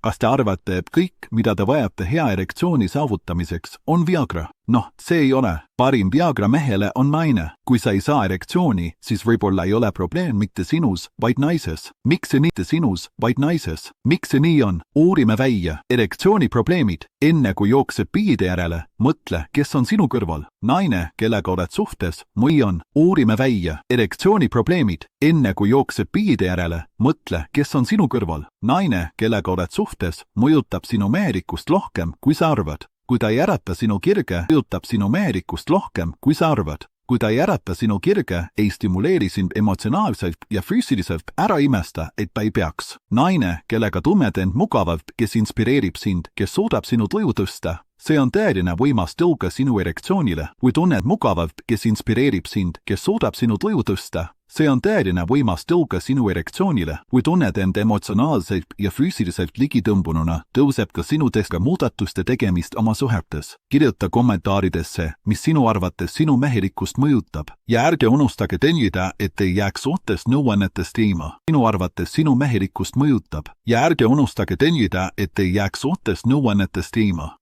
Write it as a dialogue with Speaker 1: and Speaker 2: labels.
Speaker 1: Kas te arvate, et kõik, mida te vajate hea erektsiooni saavutamiseks, on Viagra? See ei ole. Parim Viagra mehele on naine. Kui sa ei saa erektsiooni, siis võib-olla ei ole probleem mitte sinus, vaid naises. Miks see mitte sinus, vaid naises? Miks see nii on? Uurime välja. Erektsiooniprobleemid. Enne kui jookseb biide järele, mõtle, kes on sinu kõrval. Naine, kellega oled suhtes, või on. Uurime välja. Erektsiooniprobleemid. Enne kui jookseb biide järele, mõtle, kes on sinu kõrval. Naine, kellega oled suhtes, mõjutab sinu mehelikkust rohkem, kui sa arvad. Kui ta ei ärata sinu kirge, mõjutab sinu mehelikkust rohkem, kui sa arvad. Kui ta ei ärata sinu kirge, ei stimuleeri sind emotsionaalselt ja füüsiliselt, ära imesta, et ta ei peaks. Naine, kellega tunned end mugavalt, kes inspireerib sind, kes suudab sinu tuju tõsta, see on tõeline võimas tõuge sinu erektsioonile. Kui tunned mugavalt, kes inspireerib sind, kes suudab sinu tuju tõsta, see on tõeline võimas tõuge sinu erektsioonile. Kui tunned end emotsionaalselt ja füüsiliselt ligitõmbununa, tõuseb ka sinu ka muudatuste tegemist oma suhetes. Kirjuta kommentaaridesse, mis sinu arvates sinu mehelikkust mõjutab. Ja ärge unustage teenida, et ei jääks suhtes nõuannetest ilma. Sinu arvates sinu mehelikkust mõjutab. Ja ärge unustage teenida, et ei jääks suhtes nõuannetest ilma.